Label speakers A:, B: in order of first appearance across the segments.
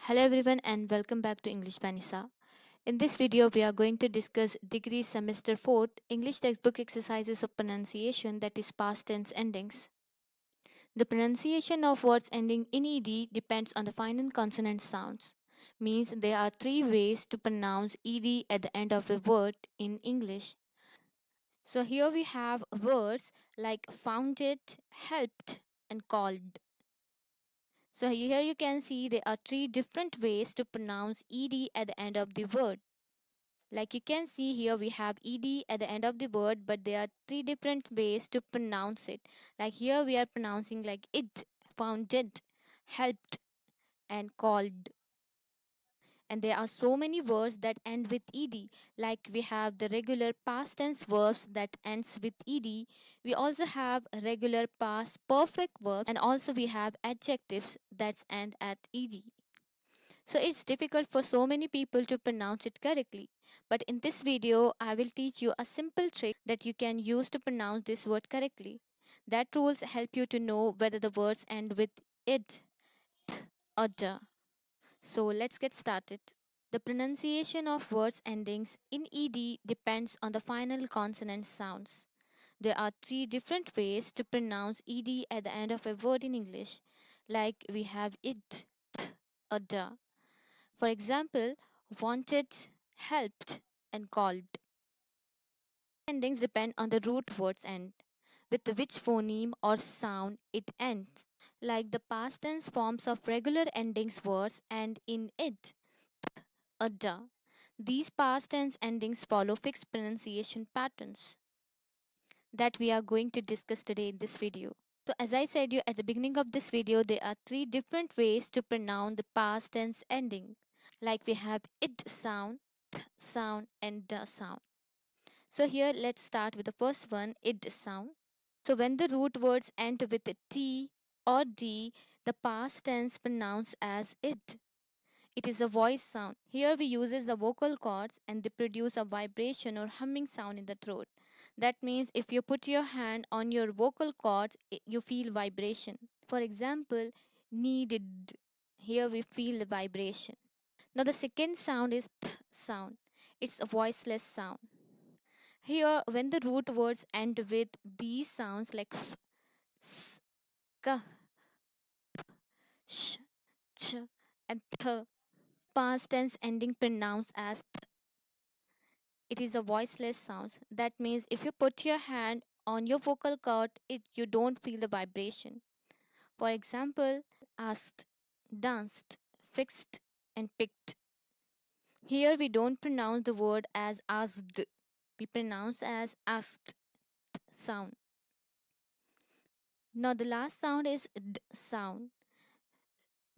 A: Hello everyone and welcome back to English Vanessa. In this video we are going to discuss degree semester 4 English textbook exercises of pronunciation, that is past tense endings. The pronunciation of words ending in ed depends on the final consonant sounds. Means there are three ways to pronounce ed at the end of a word in English. So here we have words like founded, helped and called. So here you can see there are three different ways to pronounce ed at the end of the word. Like you can see here we have ed at the end of the word, but there are three different ways to pronounce it. Like here we are pronouncing like it, founded, helped and called. And there are so many words that end with ed. Like we have the regular past tense verbs that ends with ed. We also have regular past perfect verbs, and also we have adjectives that end at ed. So it's difficult for so many people to pronounce it correctly. But in this video, I will teach you a simple trick that you can use to pronounce this word correctly. That rules help you to know whether the words end with it, th, or da. So let's get started. The pronunciation of words endings in ed depends on the final consonant sounds. There are three different ways to pronounce ed at the end of a word in English, like we have it, th, or da. For example, wanted, helped, and called. Endings depend on the root word's end, with which phoneme or sound it ends. Like the past tense forms of regular endings words end in it, a da. These past tense endings follow fixed pronunciation patterns that we are going to discuss today in this video. So as I said you at the beginning of this video, there are three different ways to pronounce the past tense ending. Like we have it sound, th sound, and the sound. So here let's start with the first one, it sound. So when the root words end with a T or D, the past tense pronounced as it. It is a voice sound. Here we uses the vocal cords and they produce a vibration or humming sound in the throat. That means if you put your hand on your vocal cords, you feel vibration. For example, needed. Here we feel the vibration. Now the second sound is th sound. It's a voiceless sound. Here, when the root words end with these sounds like f, s, k, sh, ch, and th, past tense ending pronounced as th, it is a voiceless sound. That means if you put your hand on your vocal cord, you don't feel the vibration. For example, asked, danced, fixed, and picked. Here we don't pronounce the word as asked. We pronounce as asked sound. Now the last sound is d sound.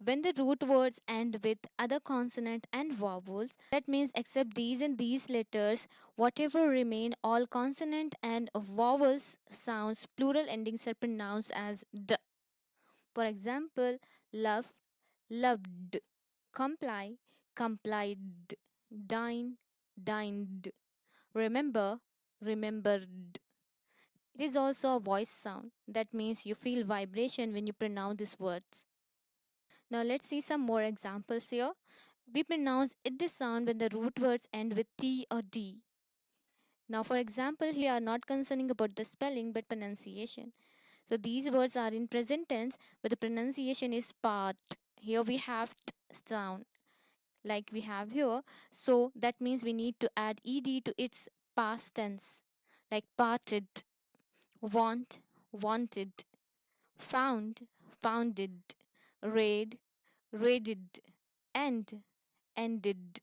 A: When the root words end with other consonant and vowels, that means except these and these letters, whatever remain, all consonant and vowels sounds, plural endings are pronounced as d. For example, love, loved, comply, complied, dine, dined, remember, remembered. It is also a voice sound. That means you feel vibration when you pronounce these words. Now let's see some more examples here. We pronounce it this sound when the root words end with T or D. Now for example, here are not concerning about the spelling but pronunciation. So these words are in present tense but the pronunciation is part. Here we have t sound like we have here. So that means we need to add ed to its past tense, like parted, want, wanted, found, founded, raid, raided, end, ended.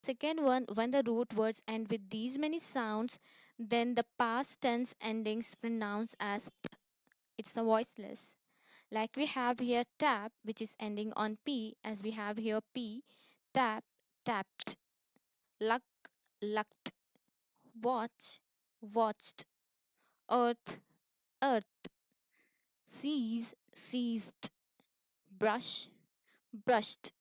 A: Second one, when the root words end with these many sounds, then the past tense endings pronounced as th. It's a voiceless. Like we have here tap, which is ending on p, as we have here p, tap, tapped, luck, lucked, watch, watched, earth, earth, seize, seized, brush, brushed.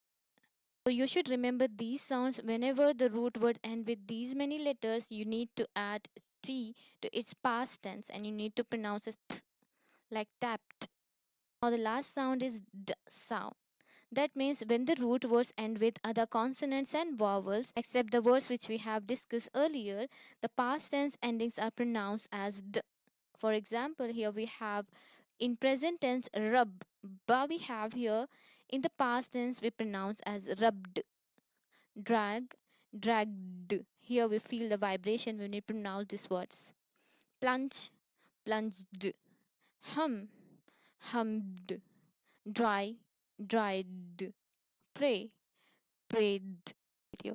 A: So you should remember these sounds whenever the root word end with these many letters, you need to add t to its past tense and you need to pronounce it th, like tapped. Now the last sound is d sound. That means when the root words end with other consonants and vowels, except the words which we have discussed earlier, the past tense endings are pronounced as d. For example, here we have in present tense rub, but we have here in the past tense we pronounce as rubbed, drag, dragged. Here we feel the vibration when we pronounce these words. Plunge, plunged, hum, hummed, dry, dried, pray, prayed.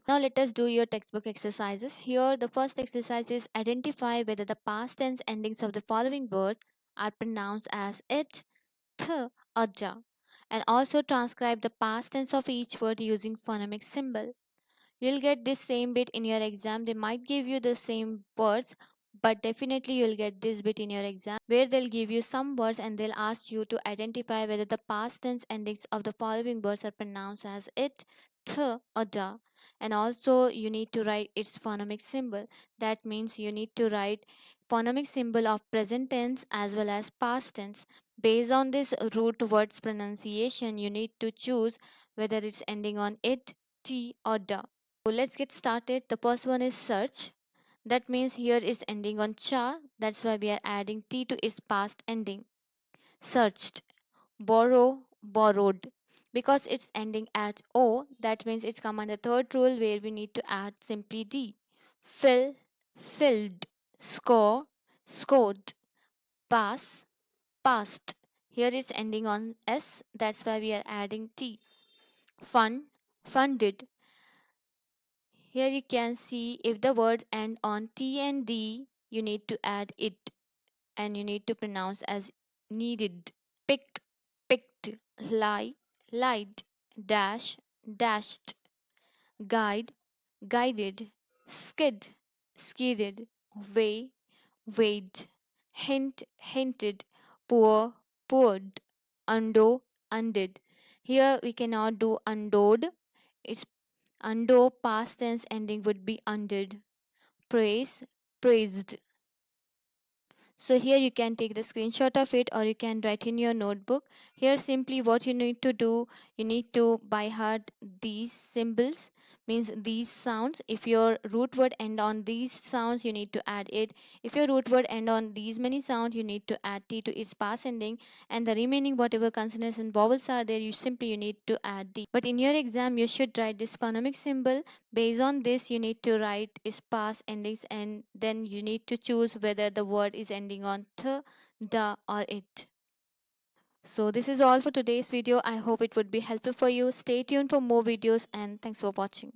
A: Now let us do your textbook exercises. Here the first exercise is identify whether the past tense endings of the following words are pronounced as it, th, or ja, and also transcribe the past tense of each word using phonemic symbol. You'll get this same bit in your exam. They might give you the same words, but definitely you'll get this bit in your exam where they'll give you some words and they'll ask you to identify whether the past tense endings of the following words are pronounced as it, th, or da. And also you need to write its phonemic symbol. That means you need to write phonemic symbol of present tense as well as past tense. Based on this root words pronunciation, you need to choose whether it's ending on it, t, or da. So let's get started. The first one is search. That means here is ending on cha. That's why we are adding t to its past ending. Searched. Borrow, borrowed. Because it's ending at o, that means it's come under third rule where we need to add simply d. Fill, filled. Score, scored. Pass, passed. Here it's ending on s. That's why we are adding t. Fund, funded. Here you can see if the words end on T and D, you need to add it and you need to pronounce as needed. Pick, picked, lie, lied, dash, dashed, guide, guided, skid, skidded, weigh, weighed, hint, hinted, pour, poured, undo, undid. Here we cannot do undid. It's undo past tense ending would be undid. Praise, praised. So here you can take the screenshot of it or you can write in your notebook. Here simply what you need to do, you need to by heart these symbols, means these sounds. If your root word end on these sounds, you need to add it. If your root word end on these many sounds, you need to add t to its past ending, and the remaining whatever consonants and vowels are there, you need to add d. But in your exam you should write this phonemic symbol. Based on this, you need to write its past endings and then you need to choose whether the word is ending on th, da, or it. So this is all for today's video. I hope it would be helpful for you. Stay tuned for more videos and thanks for watching.